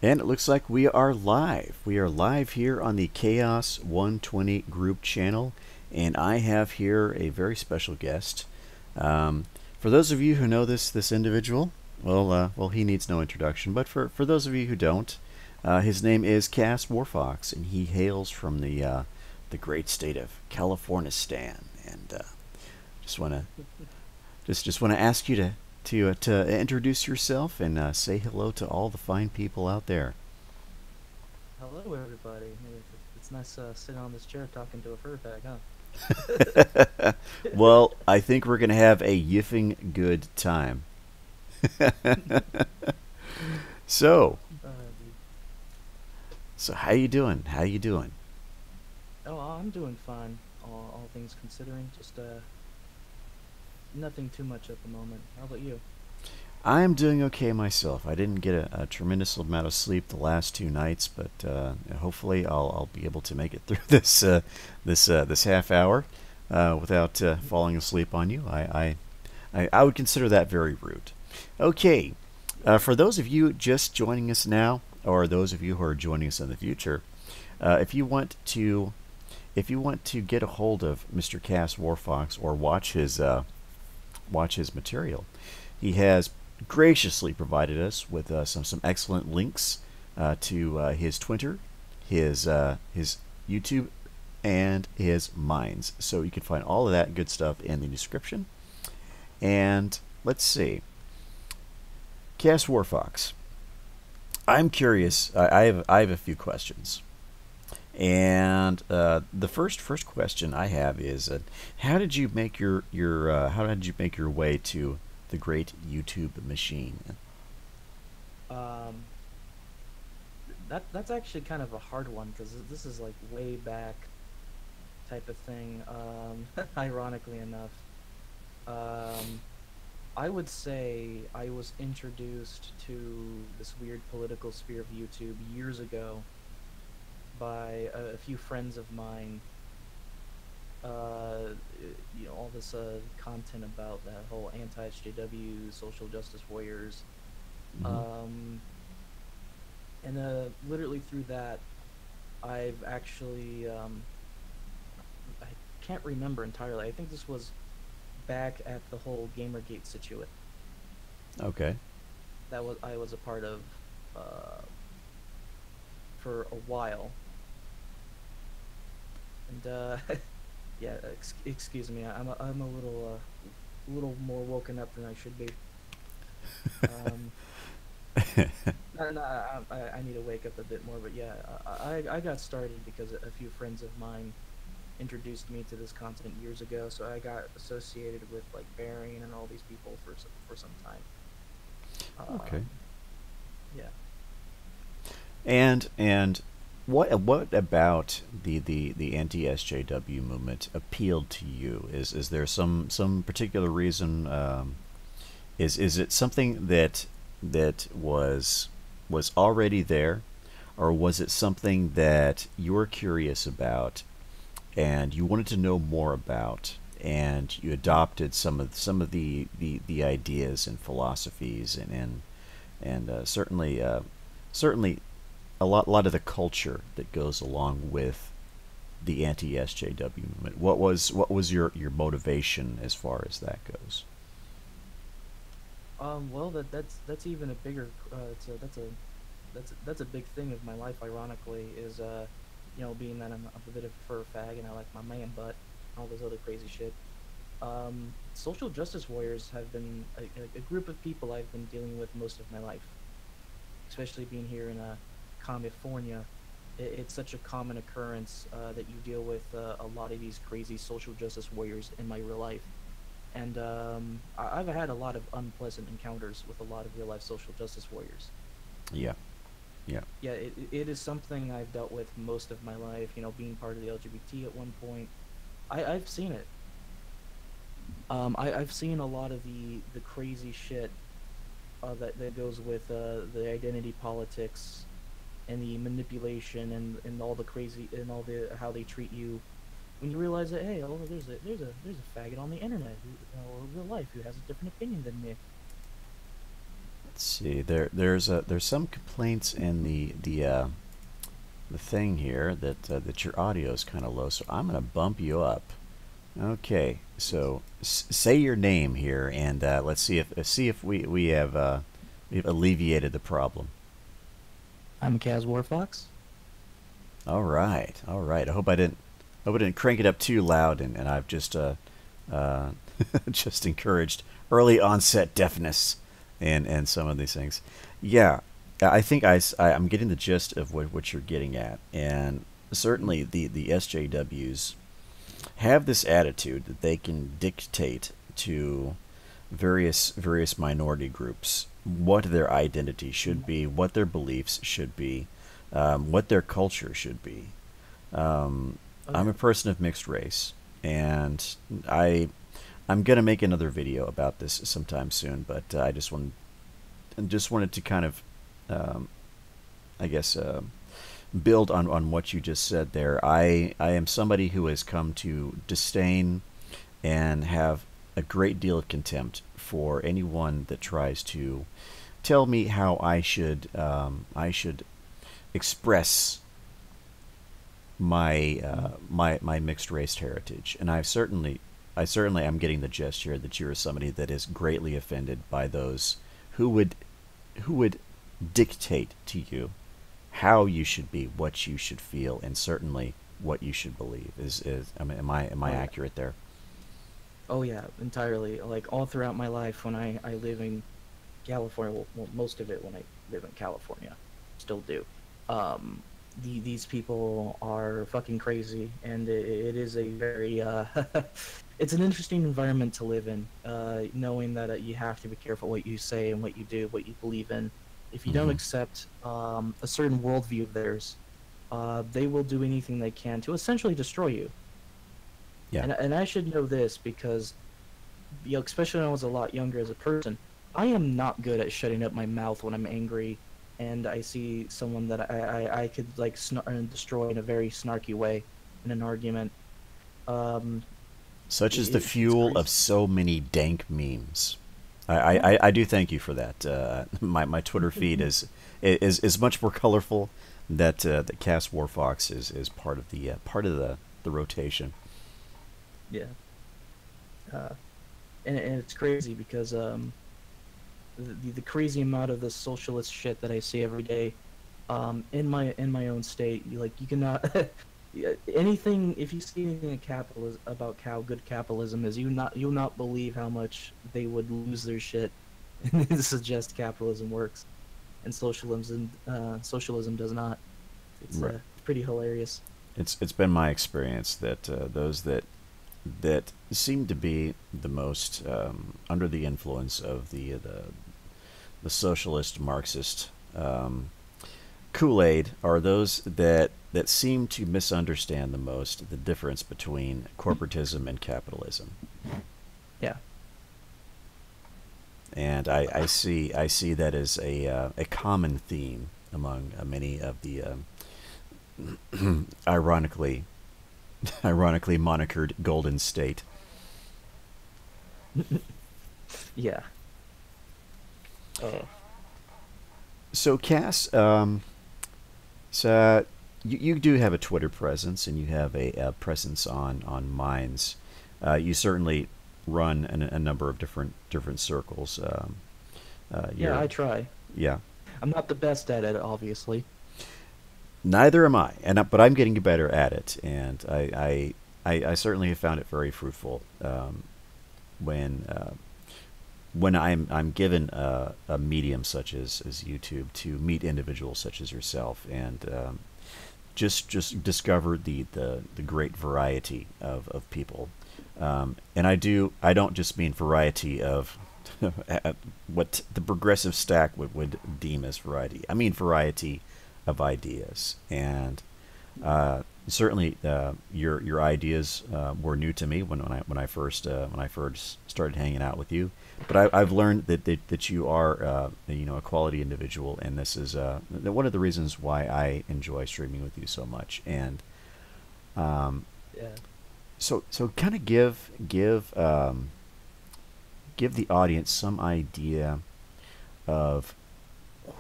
And it looks like we are live. We are live here on the Chaos120 group channel, and I have here a very special guest. For those of you who know this individual, well, he needs no introduction. But for those of you who don't, his name is Warfox, and he hails from the great state of Californistan. And just want to just want to ask you to introduce yourself and say hello to all the fine people out there. Hello, everybody. It's nice sitting on this chair talking to a fur bag, huh? Well, I think we're gonna have a yiffing good time. so, Dude. so how you doing? How you doing? Oh, I'm doing fine, all things considering. Just nothing too much at the moment. How about you? I'm doing okay myself. I didn't get a tremendous amount of sleep the last 2 nights, but hopefully I'll be able to make it through this half hour without falling asleep on you. I would consider that very rude. Okay, for those of you just joining us now, or those of you who are joining us in the future, if you want to get a hold of Mr. Cass Warfox or watch his material, he has graciously provided us with some excellent links to his Twitter, his YouTube, and his Minds. So you can find all of that good stuff in the description. And let's see, Cass Warfox. I'm curious. I have a few questions. And the first question I have is, how did you make your way to the great YouTube machine? Um, that's actually kind of a hard one because this is like way back type of thing. Ironically enough, um, I would say I was introduced to this weird political sphere of YouTube years ago by a few friends of mine. uh, all this content about that whole anti-SJWs, social justice warriors, Mm-hmm. um, and literally through that, I've actually I can't remember entirely. I think this was back at the whole GamerGate situation Okay. that was I was a part of for a while, and yeah, excuse me, I'm a little more woken up than I should be. Um, no, I need to wake up a bit more, but yeah, I got started because a few friends of mine introduced me to this content years ago, so I got associated with like Bearing and all these people for some time. Okay. Um, yeah. And what about the anti SJW movement appealed to you? Is there some particular reason? Is it something that was already there, or was it something that you were curious about and you wanted to know more about, and you adopted some of the ideas and philosophies and certainly a lot of the culture that goes along with the anti SJW movement. What was your motivation as far as that goes? Well, that's even a bigger. That's a big thing of my life. Ironically, is being that I'm a bit of a fur fag and I like my man butt, and all this other crazy shit. Social justice warriors have been a group of people I've been dealing with most of my life, especially being here in California. It's such a common occurrence that you deal with a lot of these crazy social justice warriors in my real life. And I've had a lot of unpleasant encounters with a lot of real life social justice warriors. Yeah, yeah. Yeah, it is something I've dealt with most of my life. Being part of the LGBT at one point, I've seen it. I've seen a lot of the crazy shit that goes with the identity politics and the manipulation and all the crazy and all the how they treat you when you realize that, hey, oh, there's a faggot on the internet or real life who has a different opinion than me. Let's see. There's some complaints in the thing here that your audio is kind of low, so I'm gonna bump you up. Okay, so say your name here, and let's see if we've alleviated the problem. I'm Kaz Warfox. All right, all right. I hope I didn't crank it up too loud, and I've just uh, just encouraged early onset deafness and some of these things. Yeah, I think I'm getting the gist of what you're getting at, and certainly the SJWs have this attitude that they can dictate to various minority groups what their identity should be, what their beliefs should be, what their culture should be. I'm Okay. a person of mixed race, and I'm gonna make another video about this sometime soon. But just wanted to kind of um, I guess build on what you just said there. I am somebody who has come to disdain and have a great deal of contempt for anyone that tries to tell me how I should express my mixed race heritage. And I certainly am getting the gist here that you are somebody that is greatly offended by those who would dictate to you how you should be, what you should feel, and certainly what you should believe. I mean, am I Oh yeah. accurate there? Oh yeah, entirely. Like all throughout my life, when I live in California, well, most of it when I live in California, still do. Um, these people are fucking crazy, and it is a very it's an interesting environment to live in. Knowing that you have to be careful what you say and what you do, what you believe in. If you don't Hmm. accept a certain worldview of theirs, they will do anything they can to essentially destroy you. Yeah. And I should know this because, especially when I was a lot younger as a person, I am not good at shutting up my mouth when I'm angry, and I see someone that I could like and destroy in a very snarky way in an argument. Um, Such is the it's fuel of crazy. so many dank memes. Yeah. I do thank you for that. My Twitter feed is much more colorful. That Cast Warfox is part of the rotation. Yeah. Uh, and it's crazy because the crazy amount of the socialist shit that I see every day, in my own state, you cannot yeah, anything if you see anything in capitalism about how good capitalism is, you'll not believe how much they would lose their shit to suggest capitalism works and socialism does not. It's Right. pretty hilarious. It's been my experience that those that seem to be the most under the influence of the socialist Marxist Kool-Aid are those that seem to misunderstand the most the difference between corporatism and capitalism. Yeah. And I see that as a common theme among many of the ironically ironically monikered Golden State. Yeah. Oh. So Cass, so you do have a Twitter presence and you have a presence on Minds. You certainly run a number of different circles. Yeah, You're I try. yeah. I'm not the best at it, obviously. Neither am I, but I'm getting better at it, and I certainly have found it very fruitful when when I'm given a medium such as YouTube to meet individuals such as yourself, and just discover the great variety of people. And I don't just mean variety of what the progressive stack would deem as variety. I mean variety of ideas, and certainly your ideas were new to me when I first started hanging out with you. But I've learned that you are a quality individual, and this is one of the reasons why I enjoy streaming with you so much. And um, Yeah. so kind of give the audience some idea of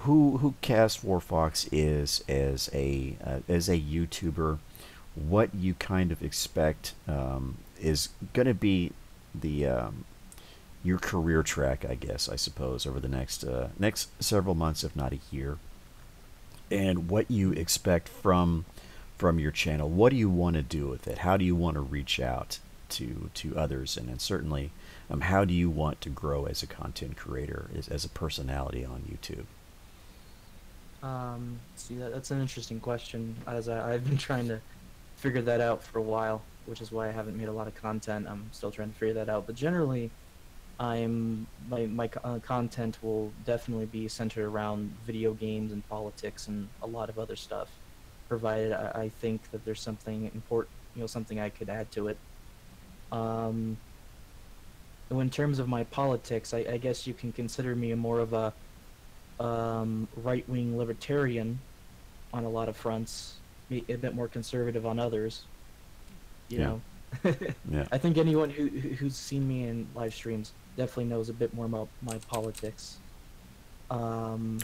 who Cast Warfox is as a YouTuber, what you kind of expect is going to be the your career track, I guess, I suppose, over the next several months, if not a year, and what you expect from your channel. What do you want to do with it? How do you want to reach out to others, and certainly, how do you want to grow as a content creator, as a personality on YouTube? See, that's an interesting question, as I've been trying to figure that out for a while, which is why I haven't made a lot of content. I'm still trying to figure that out, but generally, my content will definitely be centered around video games and politics and a lot of other stuff, provided I think that there's something important, something I could add to it. Um, in terms of my politics, I guess you can consider me more of a right-wing libertarian on a lot of fronts, a bit more conservative on others. You Yeah, know, yeah, I think anyone who's seen me in live streams definitely knows a bit more about my politics. Um,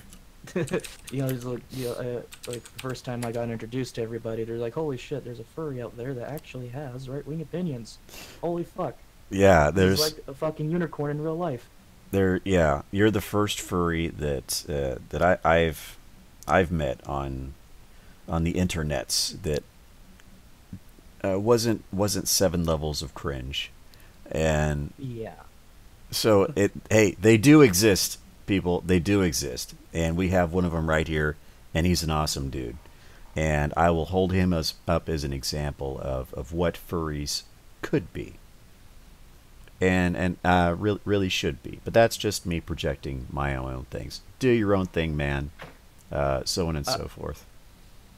there's like the first time I got introduced to everybody, they're like, "Holy shit, there's a furry out there that actually has right-wing opinions. Holy fuck, yeah. he's There's like a fucking unicorn in real life." there. Yeah, you're the first furry that I've met on the internets that wasn't 7 levels of cringe, and Yeah. so hey, they do exist, people. They do exist, and we have one of them right here, and he's an awesome dude, and I will hold him up as an example of what furries could be, and really should be. But that's just me projecting my own things. Do your own thing, man. So on and Uh, so forth.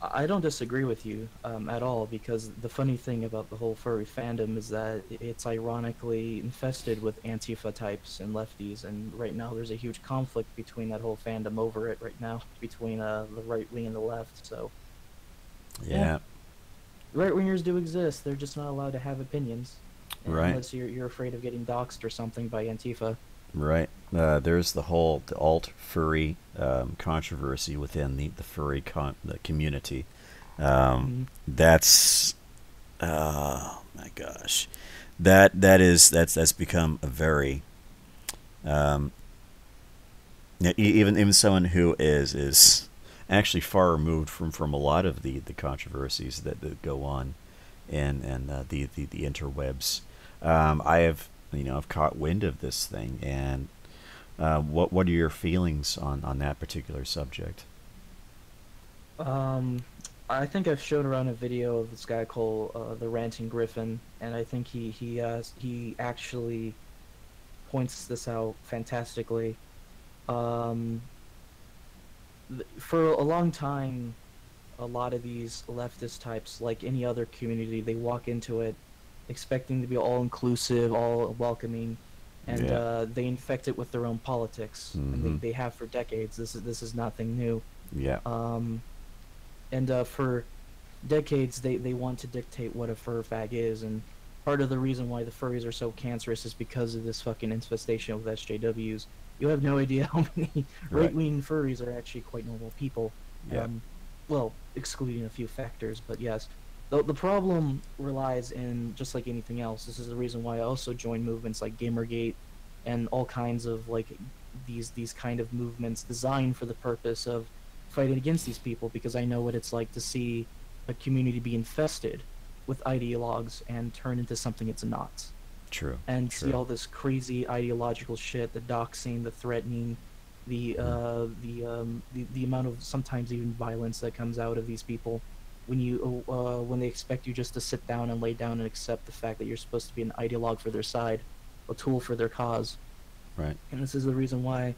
I don't disagree with you at all, because the funny thing about the whole furry fandom is that it's ironically infested with Antifa types and lefties, and right now there's a huge conflict between that whole fandom over it right now, between the right wing and the left. So, yeah, Yeah, right wingers do exist. They're just not allowed to have opinions, right, unless you're afraid of getting doxxed or something by Antifa. right. There's the alt furry controversy within the furry the community. Hmm. That's oh my gosh, that's become a very even someone who is actually far removed from a lot of the controversies that go on and the interwebs. I have I've caught wind of this thing, and what are your feelings on that particular subject? Um, I think I've shown around a video of this guy called the Ranting Griffin, and I think he actually points this out fantastically. Um, for a long time, a lot of these leftist types, like any other community, they walk into it expecting to be all inclusive, all welcoming, and Yeah. they infect it with their own politics, and Mm-hmm. they have for decades. This is nothing new. Yeah. Um, and for decades, they want to dictate what a fur fag is, and part of the reason why the furries are so cancerous is because of this fucking infestation with SJWs. You have no idea how many Right. right-wing furries are actually quite normal people. Yeah. Um, well, excluding a few factors, but yes. The problem relies in, just like anything else, this is the reason why I also join movements like Gamergate and all kinds of like these kind of movements designed for the purpose of fighting against these people, because I know what it's like to see a community be infested with ideologues and turn into something it's not, True. and see True. all this crazy ideological shit, the doxing, the threatening, Mm. the amount of sometimes even violence that comes out of these people when they expect you just to sit down and lay down and accept the fact that you're supposed to be an ideologue for their side, a tool for their cause. Right. And this is the reason why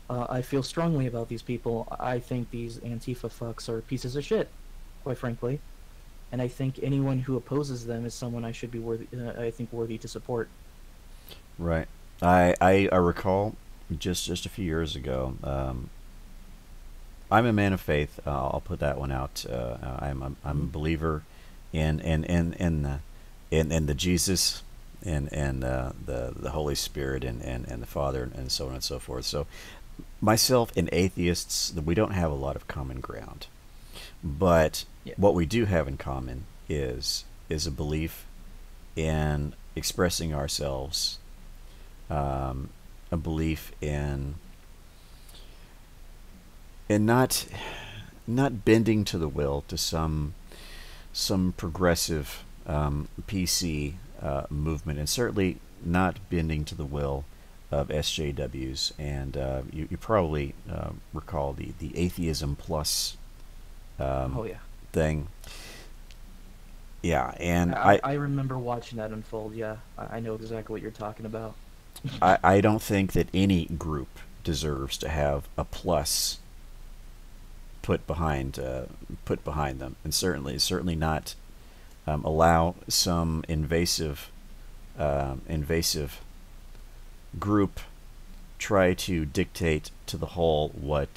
I feel strongly about these people. I think these Antifa fucks are pieces of shit, quite frankly, and I think anyone who opposes them is someone I should be worthy. I think worthy to support. Right. I recall just a few years ago. I'm a man of faith. I'll put that one out. I'm a Hmm. believer in the Jesus and the Holy Spirit and the Father and so on and so forth. So myself and atheists, we don't have a lot of common ground. But Yeah. what we do have in common is a belief in expressing ourselves, a belief in not bending to the will to some progressive PC movement, and certainly not bending to the will of SJWs. And you probably recall the Atheism Plus Oh yeah. thing. Yeah, and I remember watching that unfold. Yeah, I know exactly what you're talking about. I don't think that any group deserves to have a plus put behind them, and certainly not allow some invasive group try to dictate to the whole what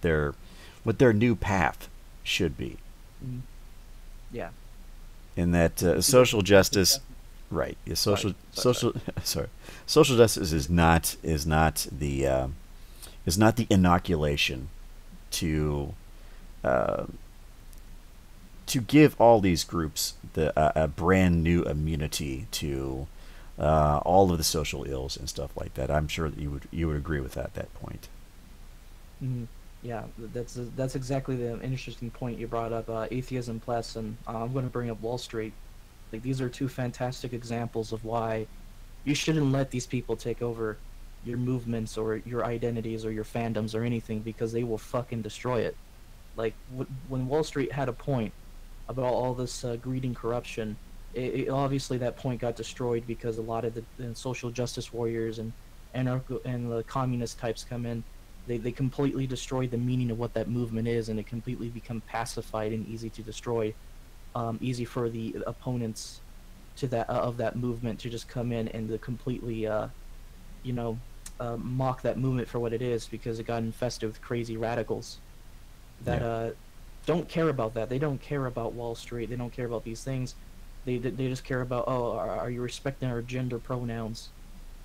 their new path should be. Mm, yeah. In that Because social that's justice, exactly. right? Sorry. Sorry. Sorry. Sorry, social justice is not the inoculation to uh, to give all these groups a brand new immunity to all of the social ills and stuff like that. I'm sure that you would agree with that point. Mhm. Yeah, that's exactly the interesting point you brought up. Atheism plus, and I'm going to bring up Wall Street. Like these are two fantastic examples of why you shouldn't let these people take over your movements or your identities or your fandoms or anything because they will fucking destroy it. Like when Wall Street had a point about all this greed and corruption, obviously that point got destroyed because a lot of the social justice warriors and anarcho and the communist types come in. They completely destroyed the meaning of what that movement is, and it completely become pacified and easy to destroy. Easy for the opponents to that of that movement to just come in and to completely, you know, mock that movement for what it is because it got infested with crazy radicals that Yeah, don't care about that. They don't care about Wall Street. They don't care about these things. They just care about, oh, are you respecting our gender pronouns?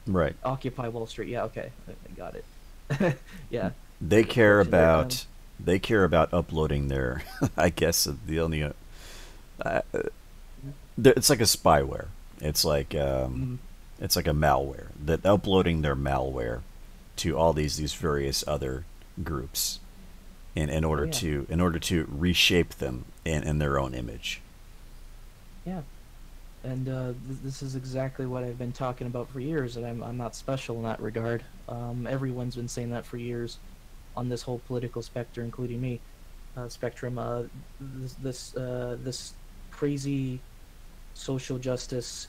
right. Occupy Wall Street. Yeah, okay, I got it. Yeah, They care unfortunately, about they care about uploading their. I guess the only uh, it's like a spyware. It's like mm, it's like a malware that uploading their malware to all these various other groups oh yeah, in order to reshape them in their own image. yeah. And this is exactly what I've been talking about for years. And I'm not special in that regard. Everyone's been saying that for years on this whole political spectrum, including me. Spectrum. This crazy social justice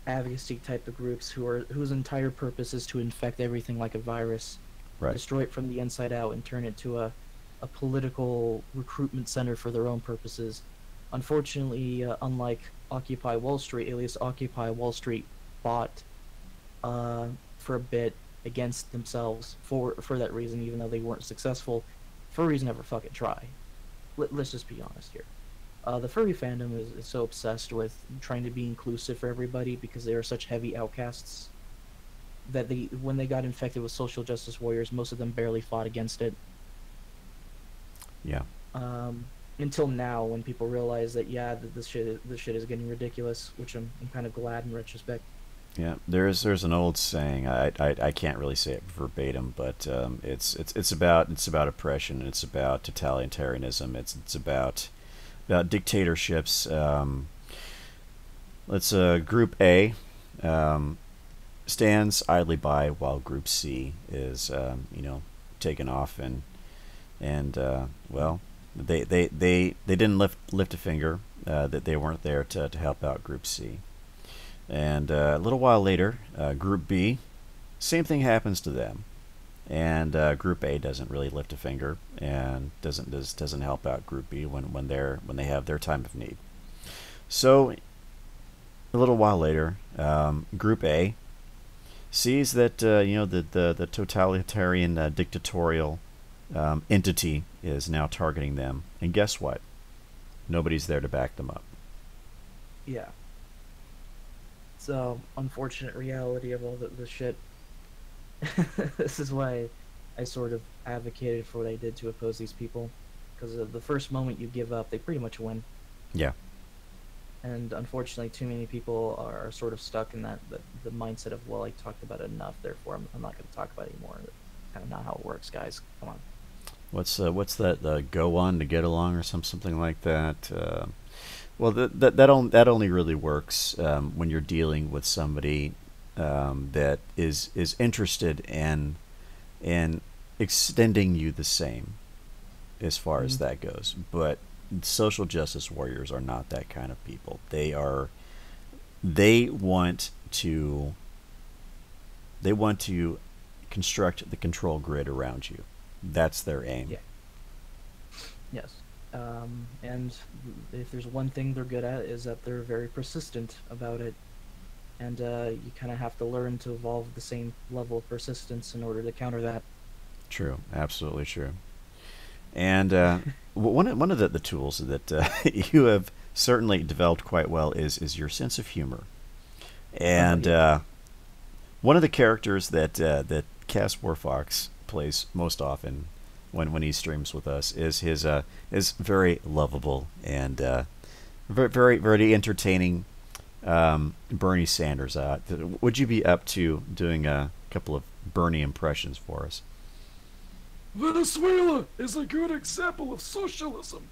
advocacy type of groups whose entire purpose is to infect everything like a virus, Right. destroy it from the inside out, and turn it to a political recruitment center for their own purposes. Unfortunately, unlike Occupy Wall Street, at least Occupy Wall Street fought for a bit against themselves for that reason, even though they weren't successful. Furries never fucking try. Let's just be honest here. The furry fandom is so obsessed with trying to be inclusive for everybody because they are such heavy outcasts that when they got infected with social justice warriors, most of them barely fought against it. Yeah. Until now, when people realize that yeah, this shit is getting ridiculous, which I'm kind of glad in retrospect. Yeah, there's an old saying. I can't really say it verbatim, but it's about oppression. It's about totalitarianism. It's about dictatorships. Let's Group A stands idly by while Group C is taken off and well they didn't lift a finger, that they weren't there to help out Group C. And a little while later, Group B, same thing happens to them, and Group A doesn't really lift a finger and doesn't help out Group B when they have their time of need. So a little while later, Group A sees that the totalitarian dictatorial entity is now targeting them, and guess what? Nobody's there to back them up. Yeah. So unfortunate reality of all the shit. This is why I sort of advocated for what I did to oppose these people, because the first moment you give up, they pretty much win. Yeah. And unfortunately, too many people are sort of stuck in that the mindset of, well, I talked about it enough, therefore I'm not going to talk about it anymore. That's kind of not how it works, guys. Come on. What's that? Go on to get along, or something like that. Well, that only really works when you're dealing with somebody that is interested in extending you the same as far as Mm-hmm. that goes. But social justice warriors are not that kind of people. They want to they want to construct the control grid around you. That's their aim. Yeah. Yes. And if there's one thing they're good at is that they're very persistent about it, and you kind of have to learn to evolve the same level of persistence in order to counter that. True, absolutely true. And one of the tools that you have certainly developed quite well is your sense of humor. And Yeah. one of the characters that Cass Warfox plays most often when he streams with us is very lovable and very entertaining. Bernie Sanders. Would you be up to doing a couple of Bernie impressions for us? Venezuela is a good example of socialism.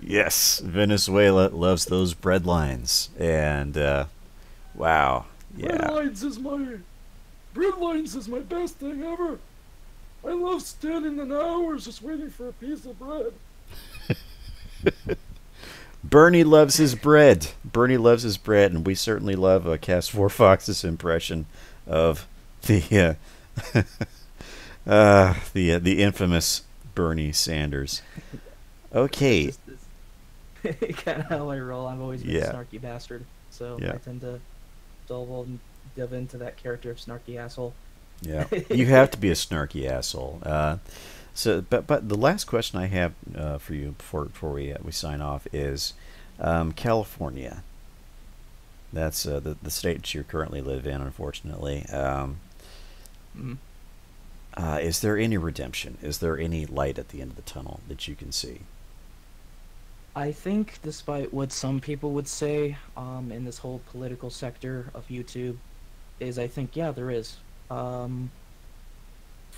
Yes, Venezuela loves those bread lines, and wow, yeah. Bread lines is my best thing ever. I love standing in hours just waiting for a piece of bread. Bernie loves his bread. Bernie loves his bread, and we certainly love Cast 4 Fox's impression of the the infamous Bernie Sanders. Okay, It's just kind of how I roll. I've always been a yeah, snarky bastard, so yeah, I tend to delve into that character of snarky asshole. yeah. You have to be a snarky asshole. But the last question I have for you before we sign off is California. That's the state that you currently live in, unfortunately. Mm. Is there any redemption? Is there any light at the end of the tunnel that you can see? I think, despite what some people would say, in this whole political sector of YouTube, is I think yeah there is. Um,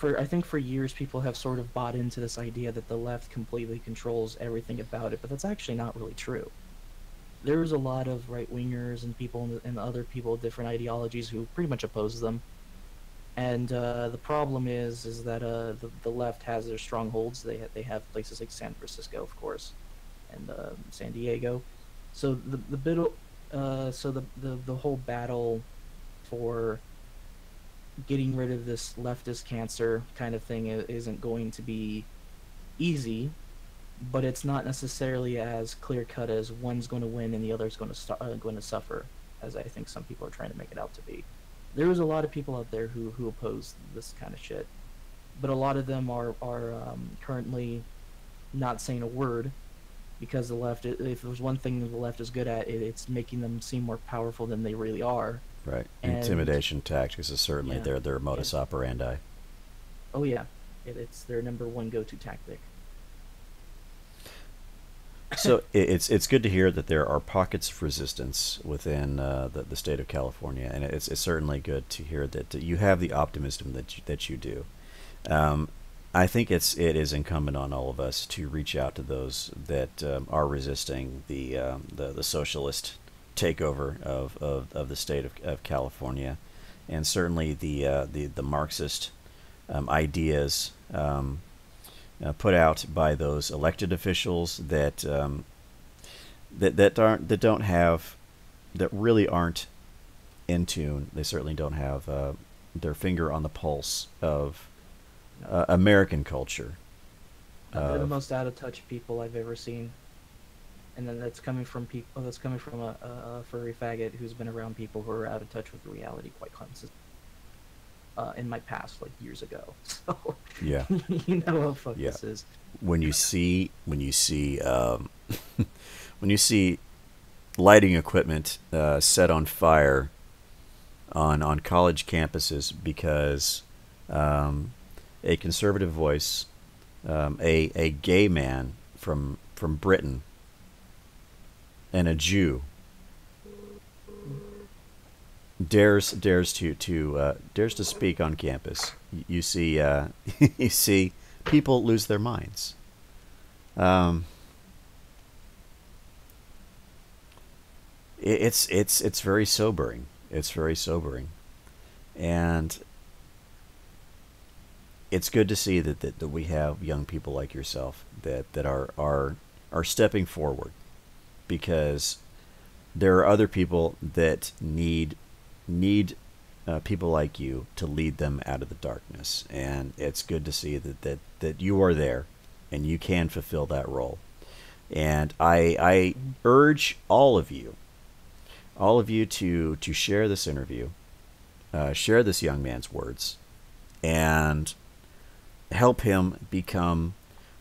I think for years people have sort of bought into this idea that the left completely controls everything about it, but that's actually not really true. There's a lot of right wingers and people and other people with different ideologies who pretty much oppose them. And the problem is that the left has their strongholds. They have places like San Francisco, of course, and San Diego. So the whole battle for getting rid of this leftist cancer kind of thing isn't going to be easy, but it's not necessarily as clear cut as one's going to win and the other's going to suffer, as I think some people are trying to make it out to be. There's a lot of people out there who oppose this kind of shit, but a lot of them are currently not saying a word, because the left, if there's one thing the left is good at, it's making them seem more powerful than they really are. Right. And Intimidation tactics is certainly yeah, their yeah. modus operandi. Oh yeah, it's their number one go-to tactic. So it's good to hear that there are pockets of resistance within the state of California, and it's certainly good to hear that you have the optimism that you do. Um, I think it is incumbent on all of us to reach out to those that are resisting the socialist takeover of the state of California, and certainly the Marxist ideas put out by those elected officials that don't have, that really aren't in tune. They certainly don't have their finger on the pulse of No, American culture. they're the most out of touch people I've ever seen, and then that's coming from people. That's coming from a furry faggot who's been around people who are out of touch with reality quite consistently. In my past, like years ago, so Yeah, you know how fucked yeah. this is. When you see when you see lighting equipment set on fire on college campuses because a conservative voice, a gay man from Britain, and a Jew dares to speak on campus. You see you see people lose their minds. It's very sobering. It's very sobering, and it's good to see that we have young people like yourself that are stepping forward, because there are other people that need people like you to lead them out of the darkness, and it's good to see that you are there and you can fulfill that role. And I urge all of you to share this interview, share this young man's words, and help him become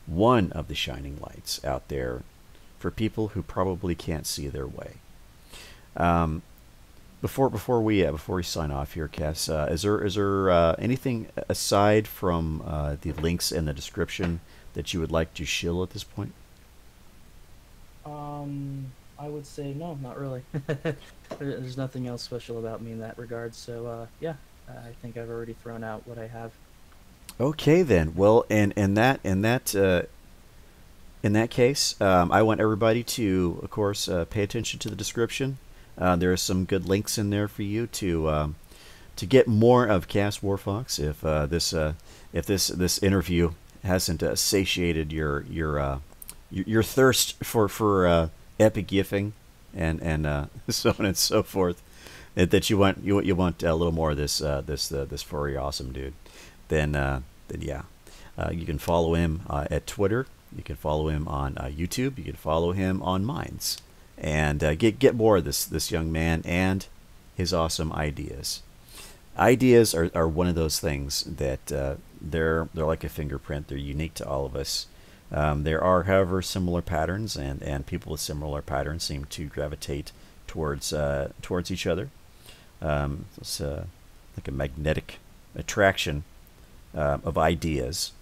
one of the shining lights out there for people who probably can't see their way. Before we sign off here, Cass, is there anything aside from the links in the description that you would like to shill at this point? I would say no, not really. There's nothing else special about me in that regard. So yeah, I think I've already thrown out what I have. Okay then. Well, in that case, I want everybody to, of course, pay attention to the description. There are some good links in there for you to get more of Chaos Warfox. If this interview hasn't satiated your thirst for epic gifting and so on and so forth, that you want a little more of this furry awesome dude, then yeah, you can follow him at Twitter. You can follow him on YouTube. You can follow him on Minds, and get more of this young man and his awesome ideas. Ideas are one of those things that they're like a fingerprint. They're unique to all of us. There are, however, similar patterns, and people with similar patterns seem to gravitate towards each other. It's like a magnetic attraction of ideas.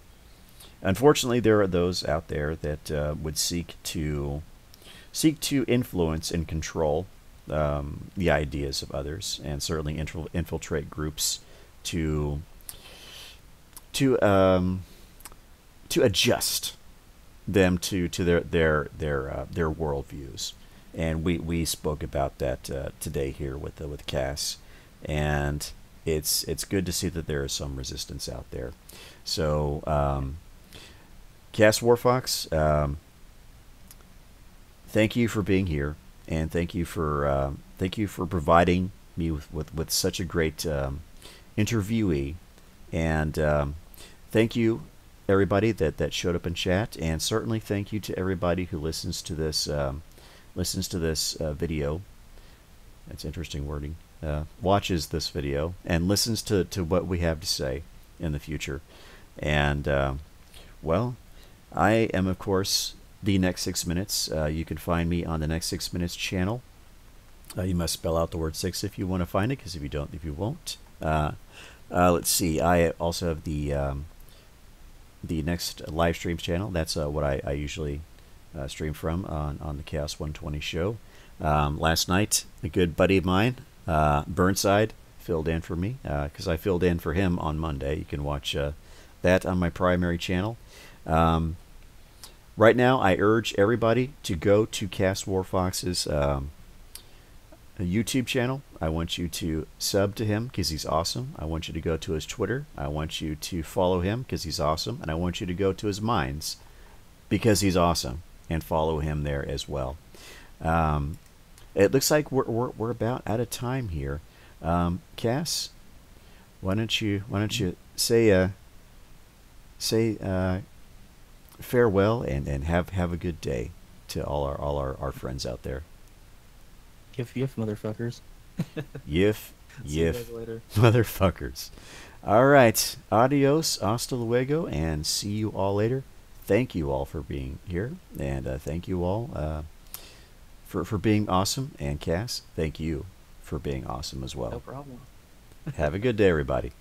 Unfortunately, there are those out there that would seek to influence and control the ideas of others, and certainly infiltrate groups to adjust them to their worldviews. And we spoke about that today here with Cass, and it's good to see that there is some resistance out there. So Chaos Warfox, thank you for being here, and thank you for providing me with such a great interviewee, and thank you everybody that showed up in chat, and certainly thank you to everybody who listens to this video. That's interesting wording. Watches this video and listens to what we have to say in the future. And well, I am, of course, the Next 6 Minutes. You can find me on the Next 6 Minutes channel. You must spell out the word 6 if you want to find it, because if you don't, you won't. Let's see. I also have the Next live streams channel. That's what I usually stream from on the Chaos120 show. Last night, a good buddy of mine, Burnside, filled in for me, because I filled in for him on Monday. You can watch that on my primary channel. Right now, I urge everybody to go to Chaos Warfox's YouTube channel. I want you to sub to him because he's awesome. I want you to go to his Twitter. I want you to follow him because he's awesome. And I want you to go to his Minds because he's awesome, and follow him there as well. It looks like we're about out of time here. Cass, why don't you say farewell and have a good day to all our friends out there. Yif, motherfuckers. Yif, See you guys later. motherfuckers. All right. Adios, hasta luego, and see you all later. Thank you all for being here, and thank you all for being awesome. And Cass, thank you for being awesome as well. No problem. Have a good day, everybody.